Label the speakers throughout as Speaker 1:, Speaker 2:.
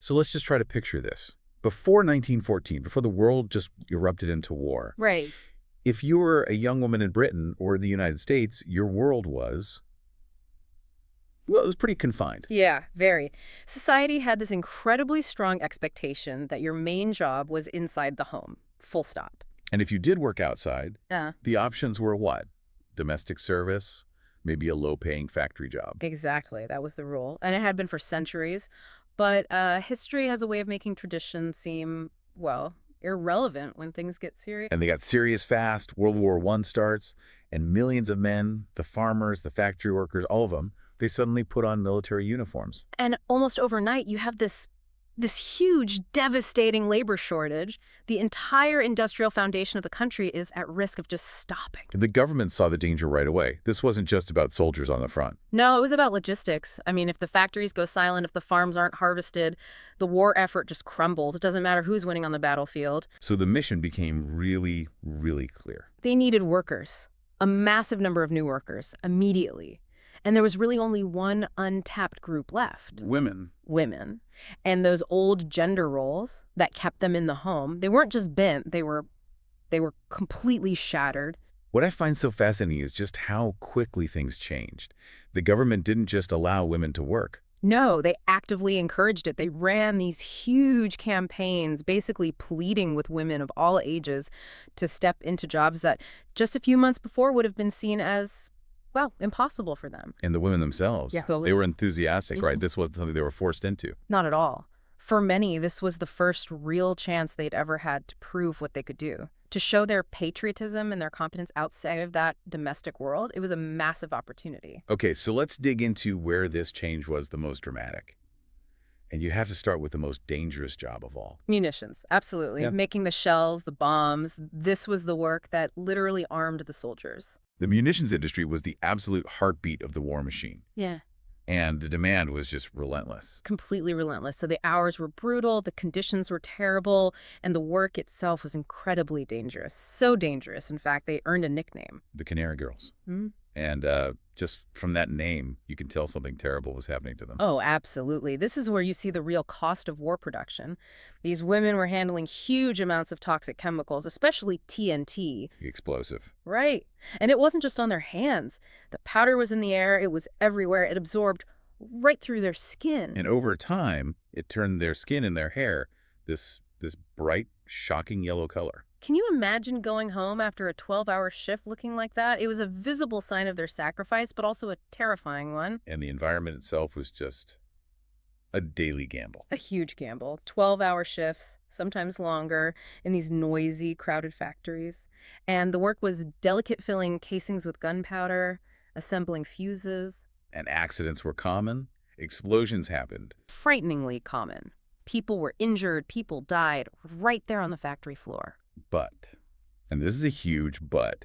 Speaker 1: So let's just try to picture this. Before 1914, before the world just erupted into war,
Speaker 2: Right.
Speaker 1: if you were a young woman in Britain or the United States, your world was, well, it was pretty confined.
Speaker 2: Yeah, very. Society had this incredibly strong expectation that your main job was inside the home. Full stop.
Speaker 1: And if you did work outside,
Speaker 2: Yeah.
Speaker 1: the options were what? Domestic service, maybe a low-paying factory job.
Speaker 2: Exactly. That was the rule. And it had been for centuries. But history has a way of making tradition seem, well, irrelevant when things get serious.
Speaker 1: And they got serious fast. World War I starts, and millions of men, the farmers, the factory workers, all of them, they suddenly put on military uniforms.
Speaker 2: And almost overnight, you have this huge, devastating labor shortage. The entire industrial foundation of the country is at risk of just stopping.
Speaker 1: The government saw the danger right away. This wasn't just about soldiers on the front.
Speaker 2: No, it was about logistics. I mean, if the factories go silent, if the farms aren't harvested, the war effort just crumbles. It doesn't matter who's winning on the battlefield.
Speaker 1: So the mission became really, really clear.
Speaker 2: They needed workers, a massive number of new workers, immediately. And there was really only one untapped group left.
Speaker 1: Women.
Speaker 2: Women. And those old gender roles that kept them in the home, they weren't just bent, they were completely shattered.
Speaker 1: What I find so fascinating is just how quickly things changed. The government didn't just allow women to work.
Speaker 2: No, they actively encouraged it. They ran these huge campaigns, basically pleading with women of all ages to step into jobs that just a few months before would have been seen as, well, impossible for them.
Speaker 1: And the women themselves,
Speaker 2: Yeah.
Speaker 1: they were enthusiastic, right? This wasn't something they were forced into.
Speaker 2: Not at all. For many, this was the first real chance they'd ever had to prove what they could do. To show their patriotism and their competence outside of that domestic world, it was a massive opportunity.
Speaker 1: Okay, so let's dig into where this change was the most dramatic. And you have to start with the most dangerous job of all.
Speaker 2: Munitions, absolutely.
Speaker 1: Yeah.
Speaker 2: Making the shells, the bombs. This was the work that literally armed the soldiers.
Speaker 1: The munitions industry was the absolute heartbeat of the war machine.
Speaker 2: Yeah.
Speaker 1: And the demand was just relentless.
Speaker 2: Completely relentless. So the hours were brutal, the conditions were terrible, and the work itself was incredibly dangerous. So dangerous, in fact, they earned a nickname.
Speaker 1: The Canary Girls.
Speaker 2: Hmm?
Speaker 1: And just from that name, you can tell something terrible was happening to them.
Speaker 2: Oh, absolutely. This is where you see the real cost of war production. These women were handling huge amounts of toxic chemicals, especially TNT.
Speaker 1: Explosive.
Speaker 2: Right. And it wasn't just on their hands. The powder was in the air. It was everywhere. It absorbed right through their skin.
Speaker 1: And over time, it turned their skin and their hair this bright, shocking yellow color.
Speaker 2: Can you imagine going home after a 12-hour shift looking like that? It was a visible sign of their sacrifice, but also a terrifying one.
Speaker 1: And the environment itself was just a daily gamble.
Speaker 2: A huge gamble. 12-hour shifts, sometimes longer, in these noisy, crowded factories. And the work was delicate filling casings with gunpowder, assembling fuses.
Speaker 1: And accidents were common. Explosions happened.
Speaker 2: Frighteningly common. People were injured, people died right there on the factory floor.
Speaker 1: But, and this is a huge but,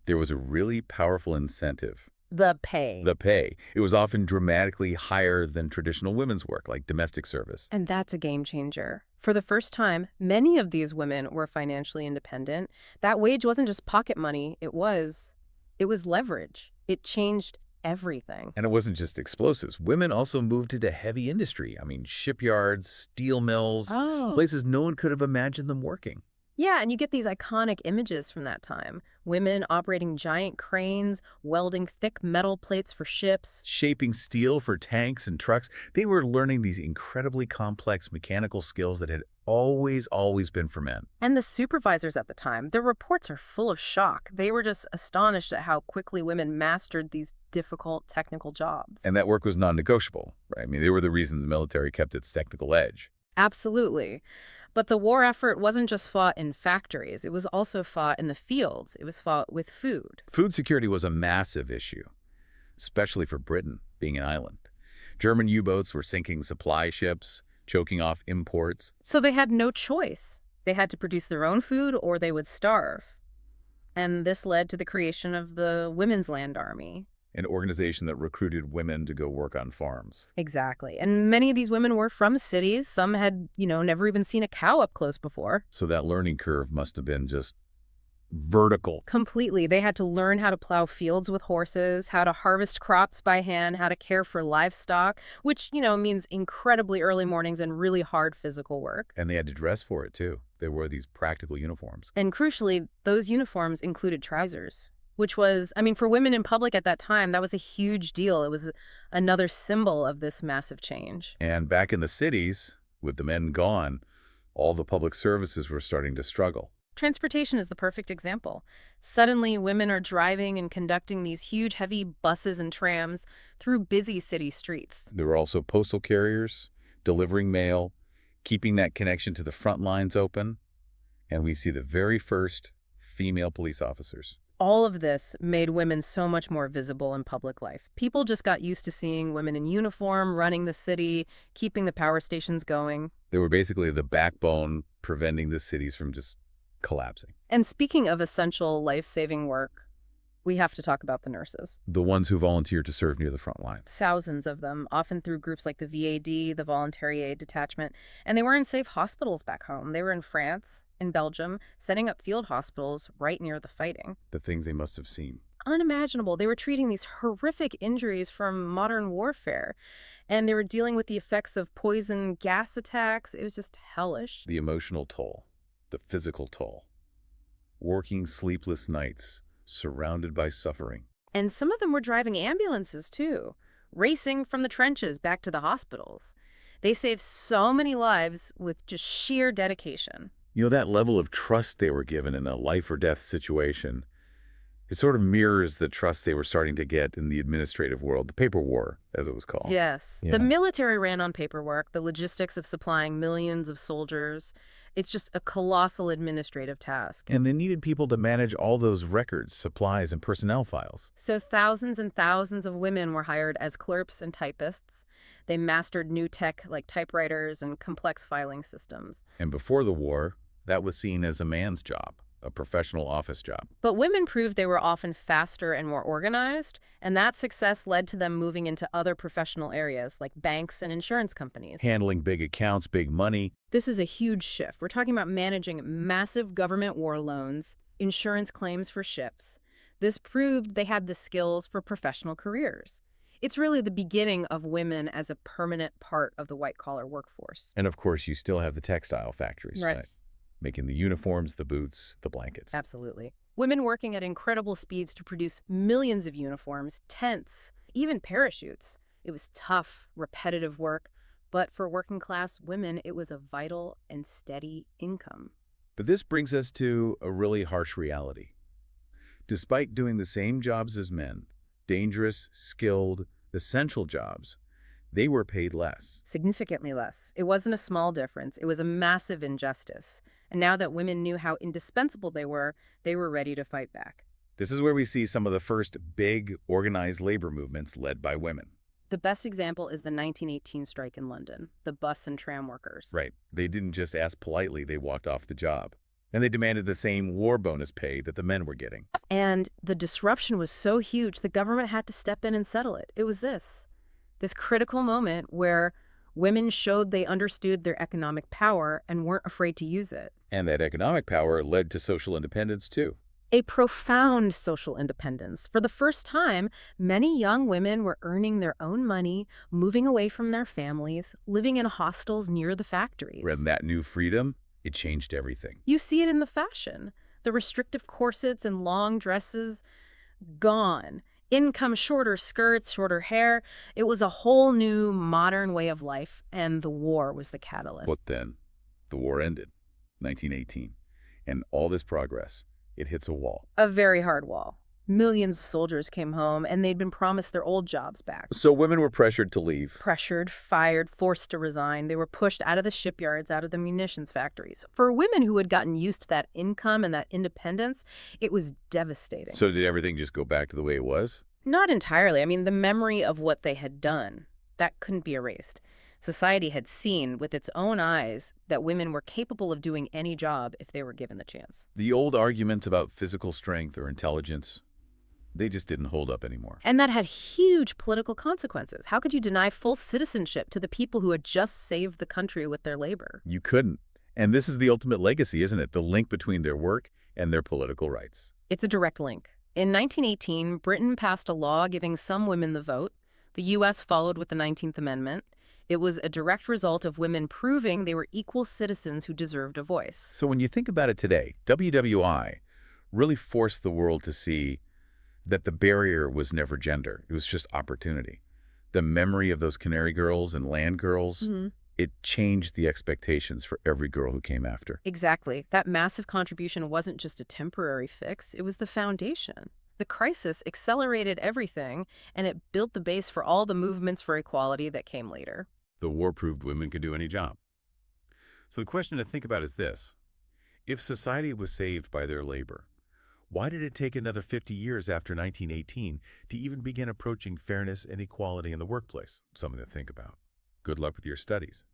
Speaker 1: there was a really powerful incentive.
Speaker 2: The pay.
Speaker 1: The pay. It was often dramatically higher than traditional women's work, like domestic service.
Speaker 2: And that's a game changer. For the first time, many of these women were financially independent. That wage wasn't just pocket money, it was leverage. It changed everything.
Speaker 1: And it wasn't just explosives. Women also moved into heavy industry. I mean, shipyards, steel mills, places no one could have imagined them working.
Speaker 2: Yeah, and you get these iconic images from that time. Women operating giant cranes, welding thick metal plates for ships.
Speaker 1: Shaping steel for tanks and trucks. They were learning these incredibly complex mechanical skills that had always been for men.
Speaker 2: And the supervisors at the time, their reports are full of shock. They were just astonished at how quickly women mastered these difficult technical jobs.
Speaker 1: And that work was non-negotiable, right? I mean, they were the reason the military kept its technical edge.
Speaker 2: Absolutely. But the war effort wasn't just fought in factories. It was also fought in the fields. It was fought with food.
Speaker 1: Food security was a massive issue, especially for Britain, being an island. German U-boats were sinking supply ships, choking off imports.
Speaker 2: So they had no choice. They had to produce their own food or they would starve. And this led to the creation of the Women's Land Army.
Speaker 1: An organization that recruited women to go work on farms.
Speaker 2: Exactly. And many of these women were from cities. Some had, never even seen a cow up close before.
Speaker 1: So that learning curve must have been just vertical.
Speaker 2: Completely. They had to learn how to plow fields with horses, how to harvest crops by hand, how to care for livestock, which, means incredibly early mornings and really hard physical work.
Speaker 1: And they had to dress for it, too. They wore these practical uniforms.
Speaker 2: And crucially, those uniforms included trousers, which was, for women in public at that time, that was a huge deal. It was another symbol of this massive change.
Speaker 1: And back in the cities, with the men gone, all the public services were starting to struggle.
Speaker 2: Transportation is the perfect example. Suddenly, women are driving and conducting these huge, heavy buses and trams through busy city streets.
Speaker 1: There were also postal carriers, delivering mail, keeping that connection to the front lines open. And we see the very first female police officers.
Speaker 2: All of this made women so much more visible in public life. People just got used to seeing women in uniform, running the city, keeping the power stations going.
Speaker 1: They were basically the backbone preventing the cities from just collapsing.
Speaker 2: And speaking of essential life-saving work, we have to talk about the nurses.
Speaker 1: The ones who volunteered to serve near the front lines.
Speaker 2: Thousands of them, often through groups like the VAD, the Voluntary Aid Detachment. And they were in safe hospitals back home. They were in France, in Belgium, setting up field hospitals right near the fighting.
Speaker 1: The things they must have seen.
Speaker 2: Unimaginable. They were treating these horrific injuries from modern warfare. And they were dealing with the effects of poison gas attacks. It was just hellish.
Speaker 1: The emotional toll. The physical toll. Working sleepless nights, surrounded by suffering.
Speaker 2: And some of them were driving ambulances, too, racing from the trenches back to the hospitals. They saved so many lives with just sheer dedication.
Speaker 1: That level of trust they were given in a life or death situation, it sort of mirrors the trust they were starting to get in the administrative world, the paper war, as it was called.
Speaker 2: Yes.
Speaker 1: Yeah.
Speaker 2: The military ran on paperwork, the logistics of supplying millions of soldiers. It's just a colossal administrative task.
Speaker 1: And they needed people to manage all those records, supplies, and personnel files.
Speaker 2: So thousands and thousands of women were hired as clerks and typists. They mastered new tech like typewriters and complex filing systems.
Speaker 1: And before the war, that was seen as a man's job, a professional office job.
Speaker 2: But women proved they were often faster and more organized, and that success led to them moving into other professional areas like banks and insurance companies.
Speaker 1: Handling big accounts, big money.
Speaker 2: This is a huge shift. We're talking about managing massive government war loans, insurance claims for ships. This proved they had the skills for professional careers. It's really the beginning of women as a permanent part of the white-collar workforce.
Speaker 1: And of course, you still have the textile factories, right? Making the uniforms, the boots, the blankets.
Speaker 2: Absolutely. Women working at incredible speeds to produce millions of uniforms, tents, even parachutes. It was tough, repetitive work, but for working-class women, it was a vital and steady income.
Speaker 1: But this brings us to a really harsh reality. Despite doing the same jobs as men, dangerous, skilled, essential jobs, they were paid less.
Speaker 2: Significantly less. It wasn't a small difference. It was a massive injustice. And now that women knew how indispensable they were ready to fight back.
Speaker 1: This is where we see some of the first big, organized labor movements led by women.
Speaker 2: The best example is the 1918 strike in London, the bus and tram workers.
Speaker 1: Right. They didn't just ask politely, they walked off the job. And they demanded the same war bonus pay that the men were getting.
Speaker 2: And the disruption was so huge, the government had to step in and settle it. It was this critical moment where women showed they understood their economic power and weren't afraid to use it.
Speaker 1: And that economic power led to social independence, too.
Speaker 2: A profound social independence. For the first time, many young women were earning their own money, moving away from their families, living in hostels near the factories.
Speaker 1: And that new freedom, it changed everything.
Speaker 2: You see it in the fashion. The restrictive corsets and long dresses, gone. Income, shorter skirts, shorter hair. It was a whole new modern way of life, and the war was the catalyst.
Speaker 1: But then, the war ended, 1918. And all this progress, it hits a wall.
Speaker 2: A very hard wall. Millions of soldiers came home, and they'd been promised their old jobs back.
Speaker 1: So women were pressured to leave.
Speaker 2: Pressured, fired, forced to resign. They were pushed out of the shipyards, out of the munitions factories. For women who had gotten used to that income and that independence, it was devastating.
Speaker 1: So did everything just go back to the way it was?
Speaker 2: Not entirely. The memory of what they had done, that couldn't be erased. Society had seen with its own eyes that women were capable of doing any job if they were given the chance.
Speaker 1: The old arguments about physical strength or intelligence, they just didn't hold up anymore.
Speaker 2: And that had huge political consequences. How could you deny full citizenship to the people who had just saved the country with their labor?
Speaker 1: You couldn't. And this is the ultimate legacy, isn't it? The link between their work and their political rights.
Speaker 2: It's a direct link. In 1918, Britain passed a law giving some women the vote. The U.S. followed with the 19th Amendment. It was a direct result of women proving they were equal citizens who deserved a voice.
Speaker 1: So when you think about it today, WWI really forced the world to see that the barrier was never gender. It was just opportunity. The memory of those Canary girls and land girls, it changed the expectations for every girl who came after.
Speaker 2: Exactly. That massive contribution wasn't just a temporary fix, it was the foundation. The crisis accelerated everything, and it built the base for all the movements for equality that came later.
Speaker 1: The war proved women could do any job. So the question to think about is this. If society was saved by their labor, why did it take another 50 years after 1918 to even begin approaching fairness and equality in the workplace? Something to think about. Good luck with your studies.